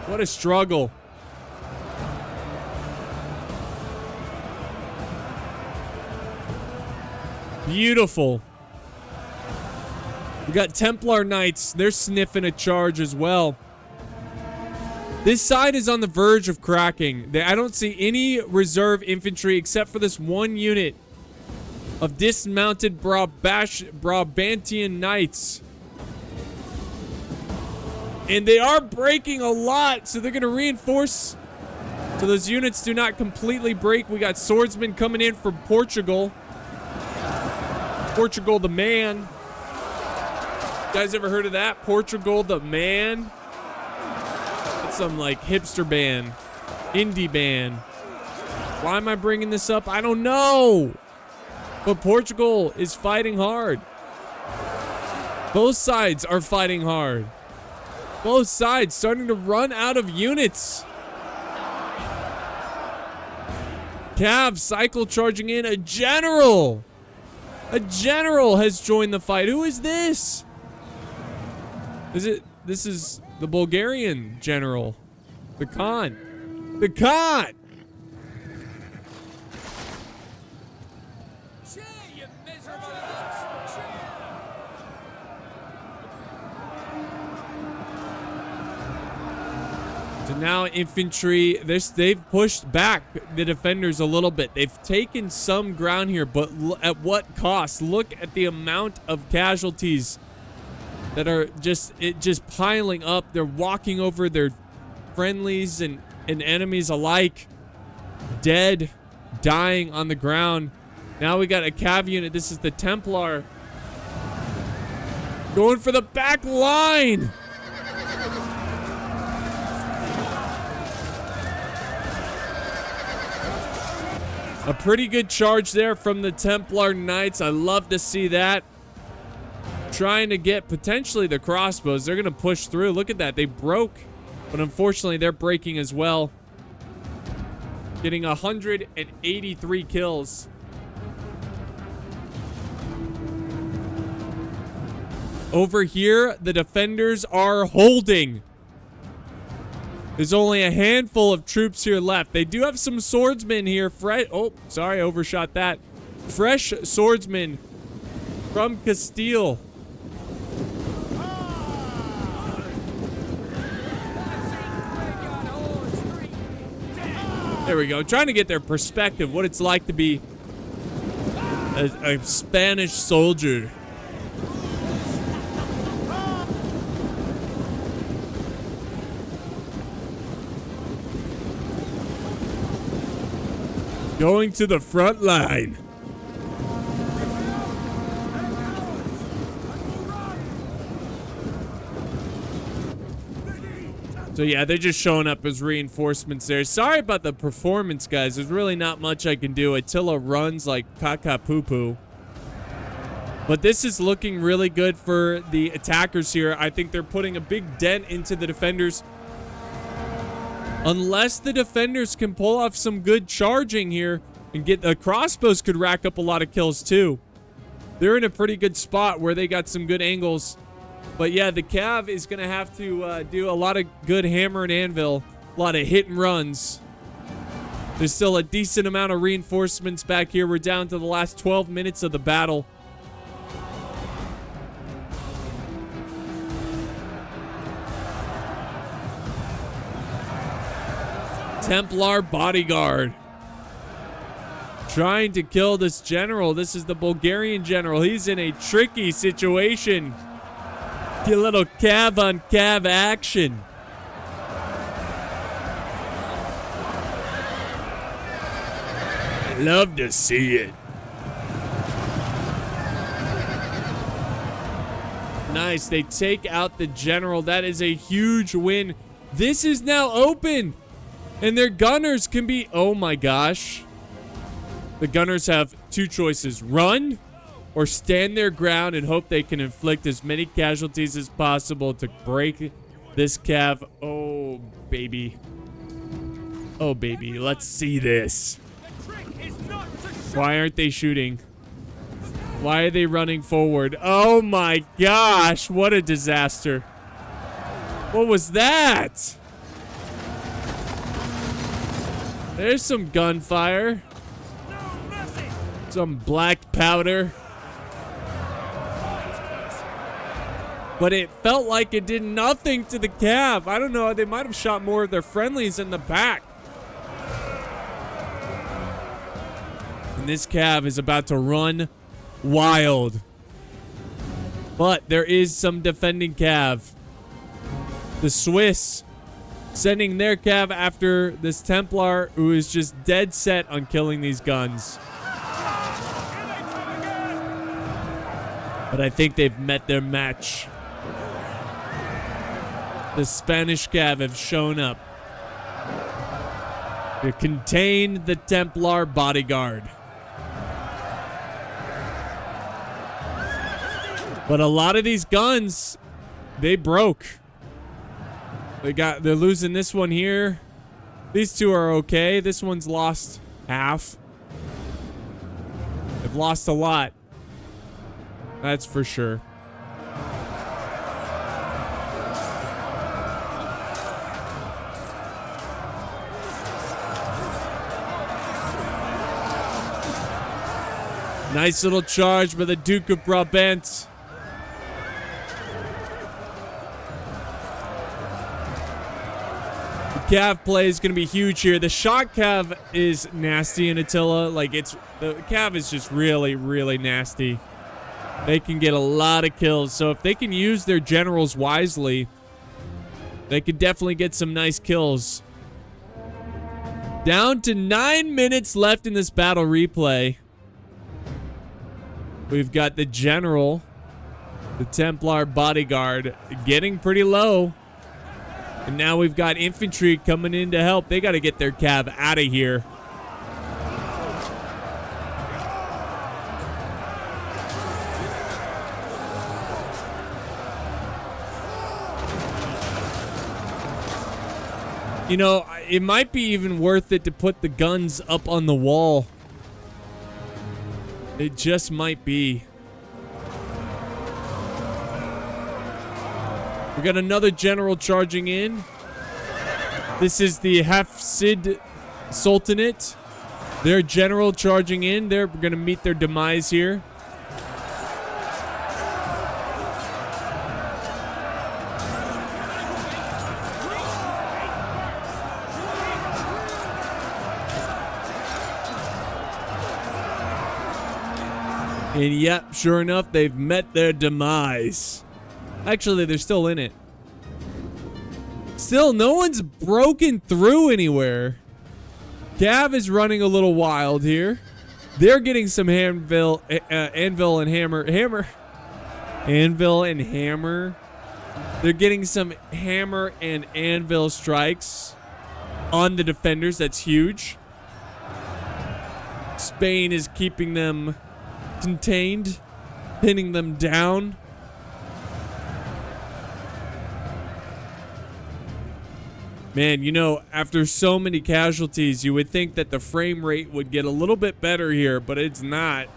What a struggle. Beautiful. We got Templar Knights. They're sniffing a charge as well. This side is on the verge of cracking. I don't see any reserve infantry except for this one unit of dismounted Brabantian Knights. And they are breaking a lot, so they're going to reinforce so those units do not completely break. We got swordsmen coming in from Portugal. Portugal the man. You guys ever heard of that? Portugal the man? It's some like hipster band. Indie band. Why am I bringing this up? I don't know. But Portugal is fighting hard. Both sides are fighting hard. Both sides starting to run out of units. Cav cycle charging in. A general. A general has joined the fight. Who is this? This is the Bulgarian general. The Khan. The Khan! So now infantry, they've pushed back the defenders a little bit. They've taken some ground here, but at what cost? Look at the amount of casualties that are just piling up. They're walking over their friendlies and enemies alike. Dead, dying on the ground. Now we got a cav unit. This is the Templar. Going for the back line. A pretty good charge there from the Templar Knights. I love to see that. Trying to get potentially the crossbows. They're going to push through. Look at that. They broke. But unfortunately, they're breaking as well. Getting 183 kills. Over here, the defenders are holding. There's only a handful of troops here left. They do have some swordsmen here. Oh, sorry, overshot that. Fresh swordsmen from Castile. There we go. Trying to get their perspective, what it's like to be a Spanish soldier. Going to the front line. So yeah, they're just showing up as reinforcements there. Sorry about the performance, guys. There's really not much I can do. Attila runs like caca poo poo. But this is looking really good for the attackers here. I think they're putting a big dent into the defenders. Unless the defenders can pull off some good charging here and get the crossbows could rack up a lot of kills too. They're in a pretty good spot where they got some good angles. But yeah, the Cav is going to have to do a lot of good hammer and anvil, a lot of hit and runs. There's still a decent amount of reinforcements back here. We're down to the last 12 minutes of the battle. Templar bodyguard trying to kill this general. This is the Bulgarian general. He's in a tricky situation. Get a little Cav on Cav action. Love to see it. Nice. They take out the general. That is a huge win. This is now open. And their gunners can be... Oh my gosh. The gunners have two choices. Run or stand their ground and hope they can inflict as many casualties as possible to break this Cav. Oh, baby. Oh, baby. Let's see this. Why aren't they shooting? Why are they running forward? Oh, my gosh. What a disaster. What was that? There's some gunfire. Some black powder. But it felt like it did nothing to the Cav. I don't know. They might have shot more of their friendlies in the back. And this Cav is about to run wild. But there is some defending Cav. The Swiss sending their Cav after this Templar who is just dead set on killing these guns. But I think they've met their match. The Spanish Cav have shown up to contain the Templar bodyguard. But a lot of these guns, they broke. They're losing this one here. These two are okay. This one's lost half. They've lost a lot. That's for sure. Nice little charge by the Duke of Brabant. The Cav play is going to be huge here. The shot Cav is nasty in Attila. Like, the Cav is just really, really nasty. They can get a lot of kills. So if they can use their generals wisely, they could definitely get some nice kills. Down to 9 minutes left in this battle replay. We've got the general, the Templar bodyguard, getting pretty low. And now we've got infantry coming in to help. They got to get their Cav out of here. You know, it might be even worth it to put the guns up on the wall. It just might be. We got another general charging in. This is the Hafsid Sultanate. Their general charging in. They're going to meet their demise here. And yep, sure enough, they've met their demise. Actually, they're still in it. Still, no one's broken through anywhere. Cav is running a little wild here. They're getting some anvil and hammer. Anvil and hammer They're getting some hammer and anvil strikes on the defenders. That's huge. Spain is keeping them contained, pinning them down. Man, you know, after so many casualties, you would think that the frame rate would get a little bit better here, but it's not.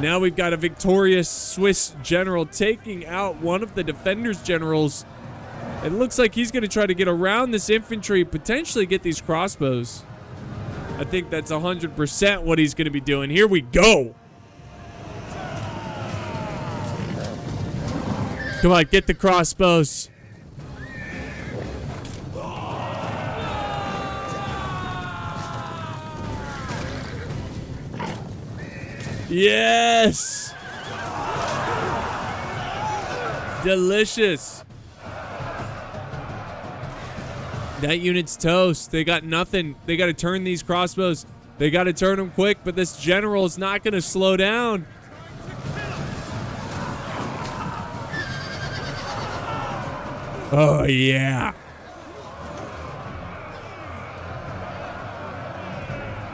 Now we've got a victorious Swiss general taking out one of the defenders' generals. It looks like he's going to try to get around this infantry, potentially get these crossbows. I think that's 100% what he's going to be doing. Here we go. Come on, get the crossbows. Yes! Delicious. That unit's toast. They got nothing. They got to turn these crossbows. They got to turn them quick, but this general is not going to slow down. Oh, yeah.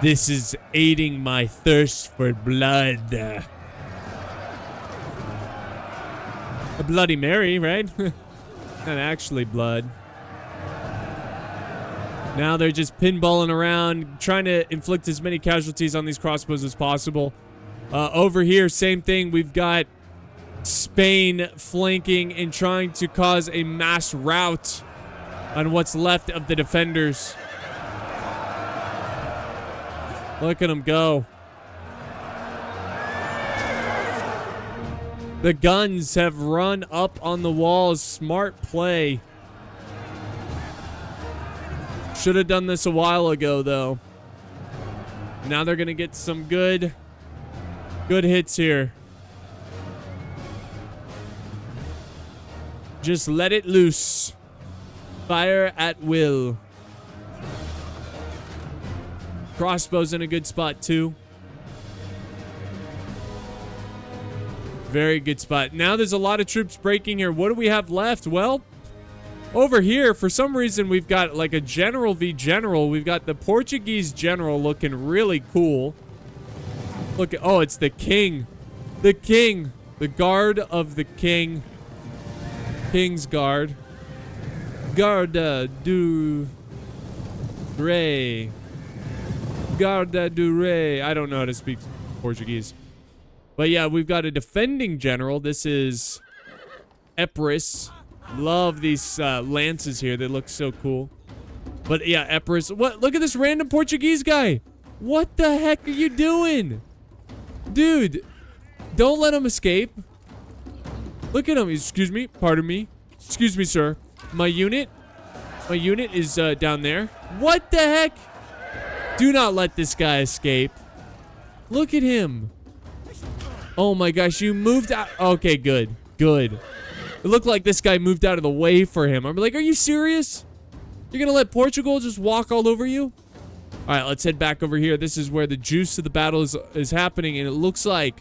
This is aiding my thirst for blood. A Bloody Mary, right? Not actually blood. Now they're just pinballing around, trying to inflict as many casualties on these crossbows as possible. Over here, same thing. We've got Spain flanking and trying to cause a mass rout on what's left of the defenders. Look at them go. The guns have run up on the walls. Smart play. Should have done this a while ago, though. Now they're going to get some good hits here. Just let it loose. Fire at will. Crossbows in a good spot, too. Very good spot. Now there's a lot of troops breaking here. What do we have left? Well, over here, for some reason, we've got like a general v general. We've got the Portuguese general looking really cool. Look at, oh, it's the king. The king. The guard of the king. King's guard. Garda do Rei. Garda do Rei. I don't know how to speak Portuguese. But yeah, we've got a defending general. This is Epirus. Love these lances here. They look so cool. But yeah, Epirus. What? Look at this random Portuguese guy. What the heck are you doing? Dude, don't let him escape. Look at him. Excuse me. Pardon me. Excuse me, sir. My unit is down there. What the heck? Do not let this guy escape. Look at him. Oh my gosh, you moved out. Okay, good. Good. It looked like this guy moved out of the way for him. I'm like, are you serious? You're gonna let Portugal just walk all over you? All right, let's head back over here. This is where the juice of the battle is happening, and it looks like...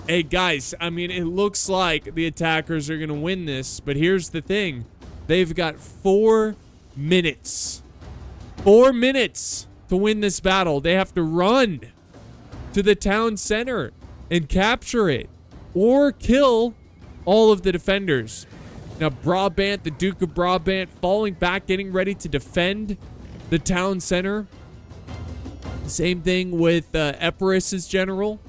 Hey, guys, I mean, it looks like the attackers are gonna win this, but here's the thing. They've got 4 minutes. 4 minutes to win this battle. They have to run to the town center and capture it or kill all of the defenders. Now, Brabant, the Duke of Brabant, falling back, getting ready to defend the town center. Same thing with Epirus's general.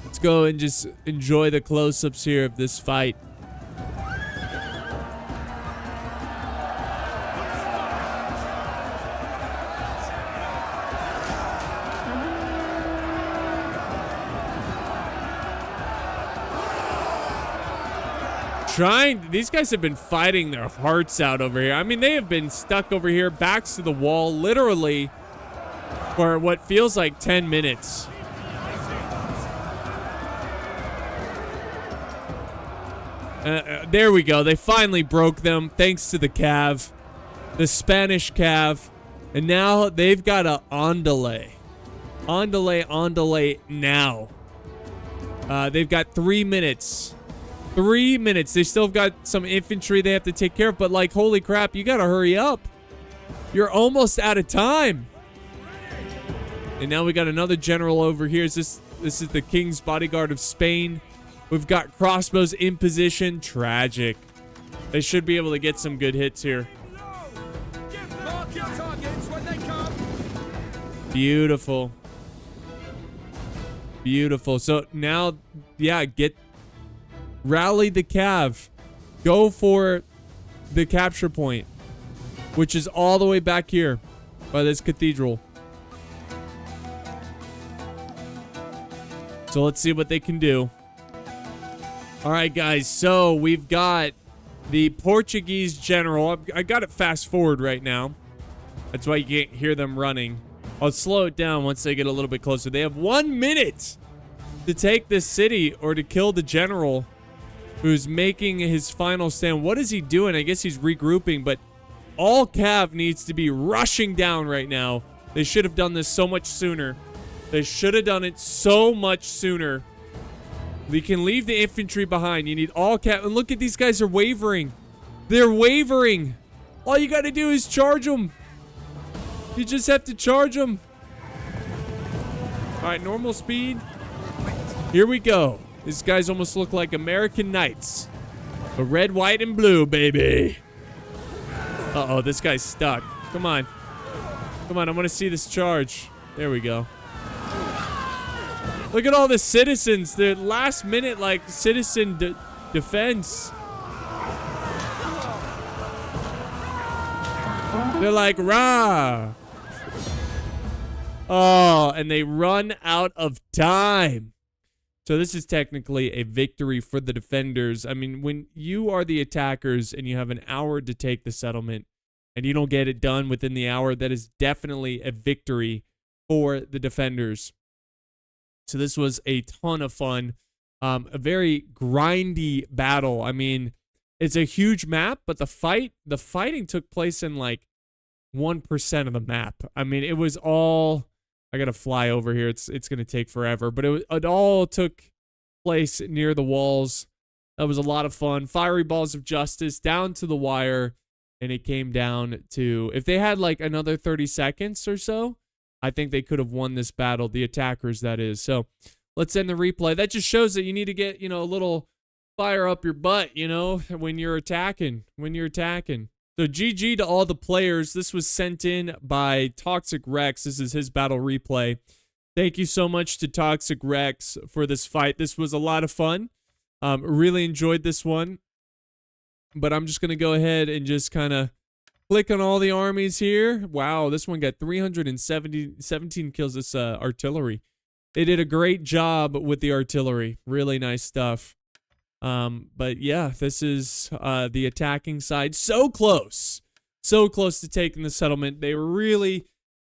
Let's go and just enjoy the close-ups here of this fight. These guys have been fighting their hearts out over here. I mean, they have been stuck over here, backs to the wall, literally for what feels like 10 minutes. There we go. They finally broke them thanks to the cav, the Spanish cav. And now they've got a on delay. On delay now. They've got 3 minutes. 3 minutes. They still got some infantry they have to take care of, but like, holy crap, you gotta hurry up. You're almost out of time. And now we got another general over here. This is the King's Bodyguard of Spain. We've got crossbows in position. Tragic. They should be able to get some good hits here. Beautiful. Beautiful. So now, yeah, rally the cav. Go for the capture point, which is all the way back here by this cathedral. So let's see what they can do. All right, guys. So we've got the Portuguese general. I got it fast forward right now. That's why you can't hear them running. I'll slow it down once they get a little bit closer. They have 1 minute to take this city or to kill the general who's making his final stand. What is he doing? I guess he's regrouping, but all cav needs to be rushing down right now. They should have done this so much sooner. They should have done it so much sooner. We can leave the infantry behind. You need all cav. And look at these guys are wavering. They're wavering. All you got to do is charge them. You just have to charge them. All right, normal speed. Here we go. These guys almost look like American Knights. The red, white, and blue, baby. Uh-oh, this guy's stuck. Come on. Come on, I want to see this charge. There we go. Look at all the citizens. The last minute, like, citizen defense. They're like, rah. Oh, and they run out of time. So this is technically a victory for the defenders. I mean, when you are the attackers and you have an hour to take the settlement and you don't get it done within the hour, that is definitely a victory for the defenders. So this was a ton of fun. A very grindy battle. I mean, it's a huge map, but the fighting took place in like 1% of the map. I mean, it was all... I gotta fly over here. It's gonna take forever, but it all took place near the walls. That was a lot of fun. Fiery balls of justice down to the wire, and it came down to, if they had like another 30 seconds or so, I think they could have won this battle. The attackers, that is. So let's end the replay. That just shows that you need to get, you know, a little fire up your butt, you know, when you're attacking. So GG to all the players. This was sent in by Toxic Rex. This is his battle replay. Thank you so much to Toxic Rex for this fight. This was a lot of fun. Really enjoyed this one. But I'm just going to go ahead and just kind of click on all the armies here. Wow, this one got 317 kills, this artillery. They did a great job with the artillery. Really nice stuff. But yeah, this is the attacking side. So close to taking the settlement. They were really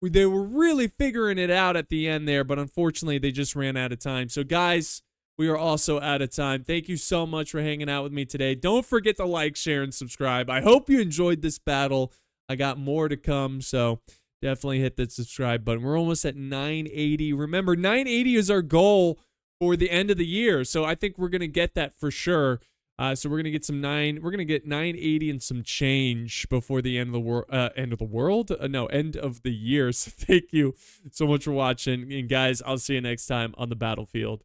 figuring it out at the end there, but unfortunately they just ran out of time. So guys, we are also out of time. Thank you so much for hanging out with me today. Don't forget to like, share, and subscribe. I hope you enjoyed this battle. I got more to come, so definitely hit that subscribe button. We're almost at 980. Remember, 980 is our goal for the end of the year, so I think we're gonna get that for sure. So we're gonna get we're gonna get 980 and some change before the end of the world. End of the year. So thank you so much for watching, and guys, I'll see you next time on the battlefield.